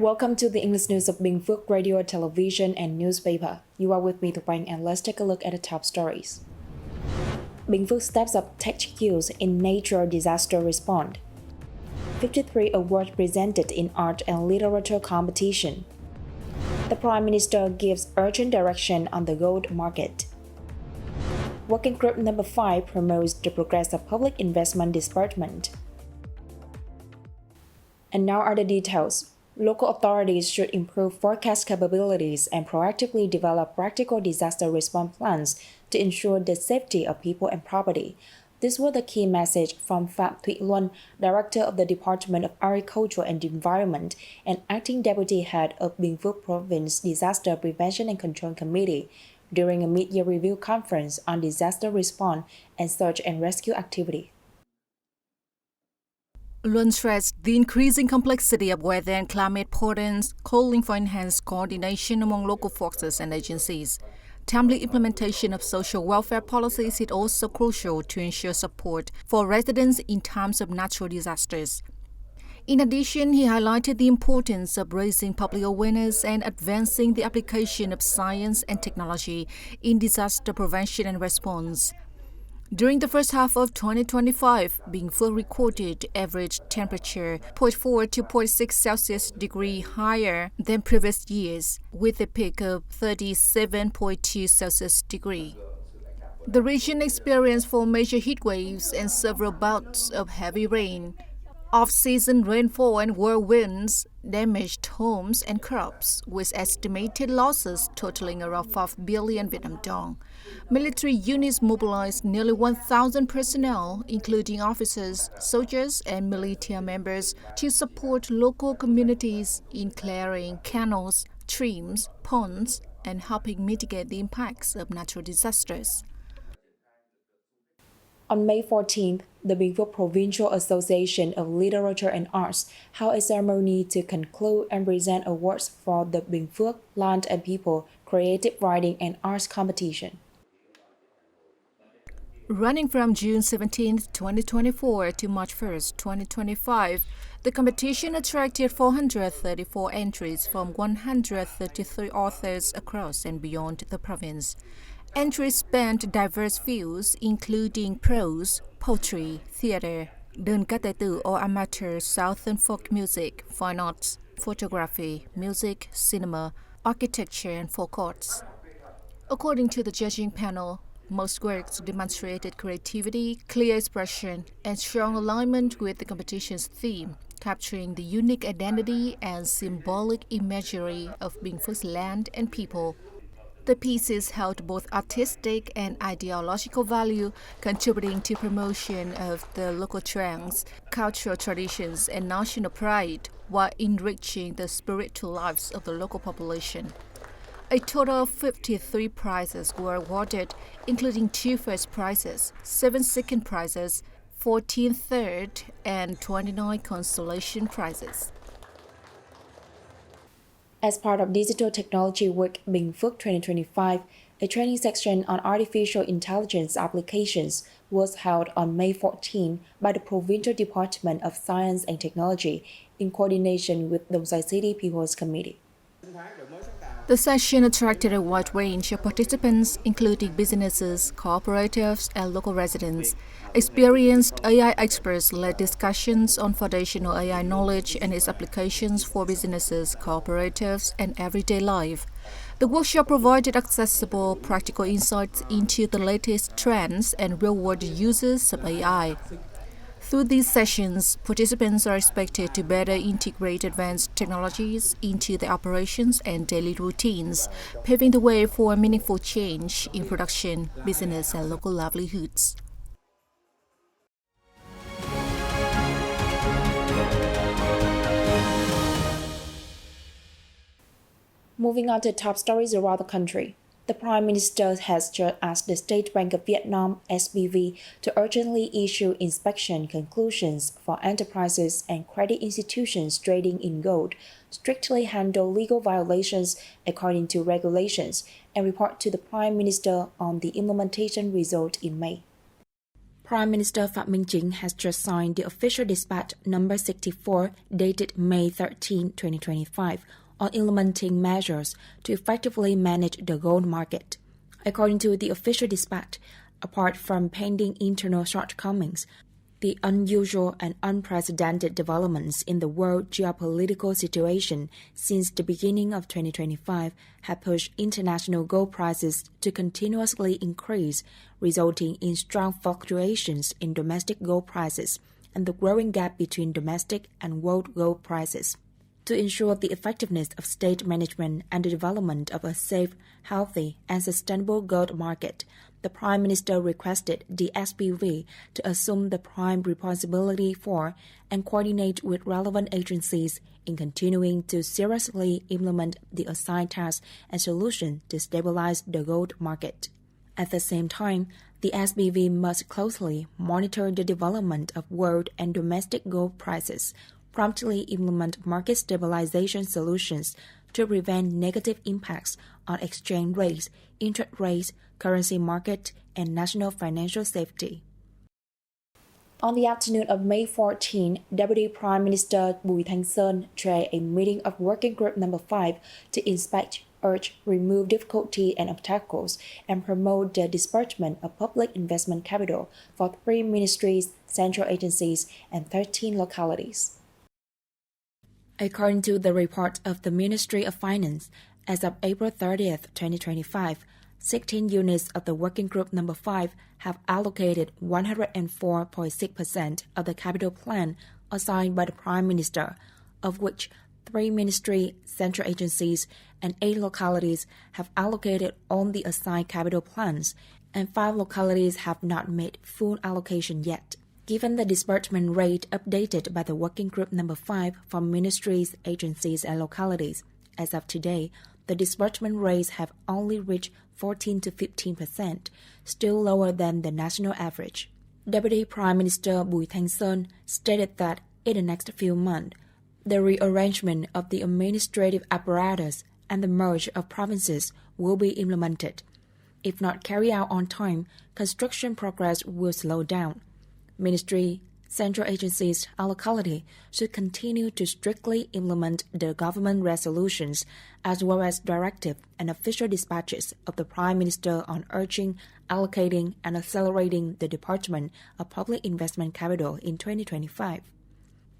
Welcome to the English news of Binh Phuoc Radio, television, and newspaper. You are with me, Thupaing, and let's take a look at the top stories. Binh Phuoc steps up tech skills in natural disaster response. 53 awards presented in art and literature competition. The Prime Minister gives urgent direction on the gold market. Working Group number 5 promotes the progress of public investment disbursement. And now are the details. Local authorities should improve forecast capabilities and proactively develop practical disaster response plans to ensure the safety of people and property. This was the key message from Phạm Thụy Luân, Director of the Department of Agriculture and Environment and Acting Deputy Head of Binh Phuoc Province Disaster Prevention and Control Committee, during a mid-year review conference on disaster response and search and rescue activity. Luân stressed the increasing complexity of weather and climate patterns, calling for enhanced coordination among local forces and agencies. Timely implementation of social welfare policies is also crucial to ensure support for residents in times of natural disasters. In addition, he highlighted the importance of raising public awareness and advancing the application of science and technology in disaster prevention and response. During the first half of 2025, Binh Phuoc recorded average temperature 0.4 to 0.6 Celsius degree higher than previous years, with a peak of 37.2 Celsius degree. The region experienced 4 major heat waves and several bouts of heavy rain. Off-season rainfall and whirlwinds damaged homes and crops, with estimated losses totaling around 5 billion Vietnam dong. Military units mobilized nearly 1,000 personnel, including officers, soldiers, and militia members, to support local communities in clearing canals, streams, ponds, and helping mitigate the impacts of natural disasters. On May 14th, the Binh Phuoc Provincial Association of Literature and Arts held a ceremony to conclude and present awards for the Binh Phuoc Land and People Creative Writing and Arts Competition. Running from June 17, 2024 to March 1, 2025, the competition attracted 434 entries from 133 authors across and beyond the province. Entries spanned diverse fields, including prose, poetry, theater, đơn ca tài tử or amateur southern folk music, fine arts, photography, music, cinema, architecture, and folk arts. According to the judging panel, most works demonstrated creativity, clear expression, and strong alignment with the competition's theme, capturing the unique identity and symbolic imagery of Binh Phuoc's land and people. The pieces held both artistic and ideological value, contributing to promotion of the local trends, cultural traditions, and national pride, while enriching the spiritual lives of the local population. A total of 53 prizes were awarded, including 2 first prizes, 7 second prizes, 14 third, and 29 consolation prizes. As part of Digital Technology Week Binh Phuoc 2025, a training section on artificial intelligence applications was held on May 14 by the Provincial Department of Science and Technology in coordination with Dong Xoài City People's Committee. The session attracted a wide range of participants, including businesses, cooperatives, and local residents. Experienced AI experts led discussions on foundational AI knowledge and its applications for businesses, cooperatives, and everyday life. The workshop provided accessible, practical insights into the latest trends and real-world uses of AI. Through these sessions, participants are expected to better integrate advanced technologies into their operations and daily routines, paving the way for meaningful change in production, business, and local livelihoods. Moving on to top stories around the country. The Prime Minister has just asked the State Bank of Vietnam (SBV) to urgently issue inspection conclusions for enterprises and credit institutions trading in gold, strictly handle legal violations according to regulations, and report to the Prime Minister on the implementation result in May. Prime Minister Phạm Minh Chính has just signed the official dispatch number 64 dated May 13, 2025 on implementing measures to effectively manage the gold market. According to the official dispatch, apart from pending internal shortcomings, the unusual and unprecedented developments in the world geopolitical situation since the beginning of 2025 have pushed international gold prices to continuously increase, resulting in strong fluctuations in domestic gold prices and the growing gap between domestic and world gold prices. To ensure the effectiveness of state management and the development of a safe, healthy, and sustainable gold market, the Prime Minister requested the SPV to assume the prime responsibility for and coordinate with relevant agencies in continuing to seriously implement the assigned tasks and solutions to stabilize the gold market. At the same time, the SPV must closely monitor the development of world and domestic gold prices, promptly implement market stabilization solutions to prevent negative impacts on exchange rates, interest rates, currency market, and national financial safety. On the afternoon of May 14, Deputy Prime Minister Bùi Thanh Sơn chaired a meeting of Working Group Number 5 to inspect, urge, remove difficulties and obstacles, and promote the disbursement of public investment capital for 3 ministries, central agencies, and 13 localities. According to the report of the Ministry of Finance, as of April 30, 2025, 16 units of the Working Group Number 5 have allocated 104.6% of the capital plan assigned by the Prime Minister, of which 3 ministry, central agencies, and 8 localities have allocated on the assigned capital plans, and 5 localities have not made full allocation yet. Given the disbursement rate updated by the Working Group Number 5 for ministries, agencies, and localities, as of today, the disbursement rates have only reached 14 to 15%, still lower than the national average. Deputy Prime Minister Bùi Thanh Sơn stated that in the next few months, the rearrangement of the administrative apparatus and the merge of provinces will be implemented. If not carried out on time, construction progress will slow down. Ministry, central agencies, and locality should continue to strictly implement the government resolutions as well as directive and official dispatches of the Prime Minister on urging, allocating, and accelerating the deployment of public investment capital in 2025.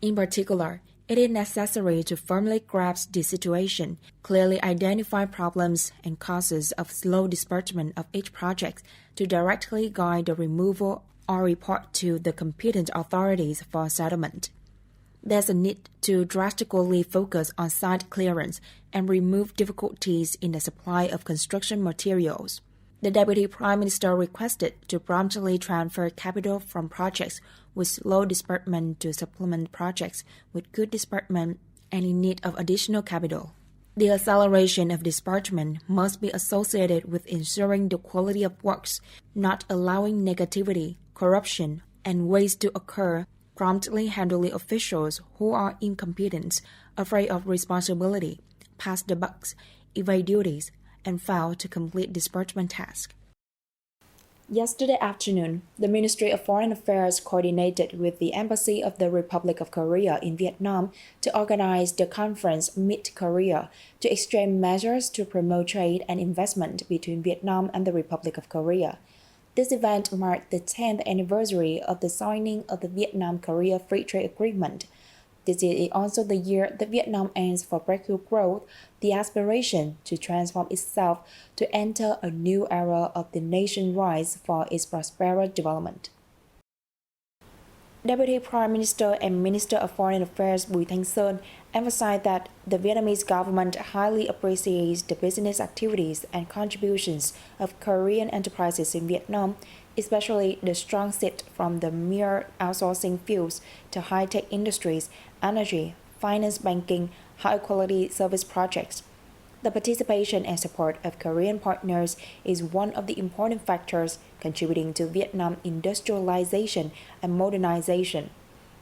In particular, it is necessary to firmly grasp the situation, clearly identify problems and causes of slow disbursement of each project to directly guide the removal or report to the competent authorities for settlement. There's a need to drastically focus on site clearance and remove difficulties in the supply of construction materials. The Deputy Prime Minister requested to promptly transfer capital from projects with slow disbursement to supplement projects with good disbursement and in need of additional capital. The acceleration of disbursement must be associated with ensuring the quality of works, not allowing negativity, corruption, and waste to occur, promptly handling officials who are incompetent, afraid of responsibility, pass the bucks, evade duties, and fail to complete disbursement tasks. Yesterday afternoon, the Ministry of Foreign Affairs coordinated with the Embassy of the Republic of Korea in Vietnam to organize the conference Meet Korea to exchange measures to promote trade and investment between Vietnam and the Republic of Korea. This event marked the 10th anniversary of the signing of the Vietnam-Korea Free Trade Agreement. This is also the year that Vietnam aims for breakthrough growth, the aspiration to transform itself to enter a new era of the nation's rise for its prosperous development. Deputy Prime Minister and Minister of Foreign Affairs Bùi Thanh Sơn emphasized that the Vietnamese government highly appreciates the business activities and contributions of Korean enterprises in Vietnam, especially the strong shift from the mere outsourcing fields to high-tech industries, energy, finance, banking, high-quality service projects. The participation and support of Korean partners is one of the important factors contributing to Vietnam's industrialization and modernization.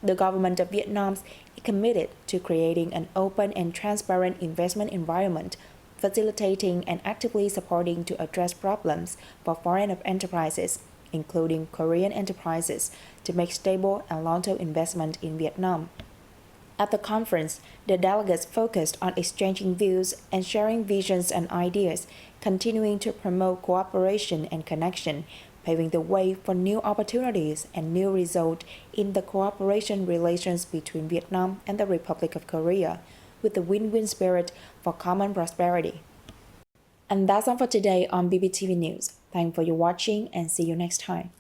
The government of Vietnam is committed to creating an open and transparent investment environment, facilitating and actively supporting to address problems for foreign enterprises, including Korean enterprises, to make stable and long-term investment in Vietnam. At the conference, the delegates focused on exchanging views and sharing visions and ideas, continuing to promote cooperation and connection, paving the way for new opportunities and new results in the cooperation relations between Vietnam and the Republic of Korea, with the win-win spirit for common prosperity. And that's all for today on BPTV News. Thanks for your watching and see you next time.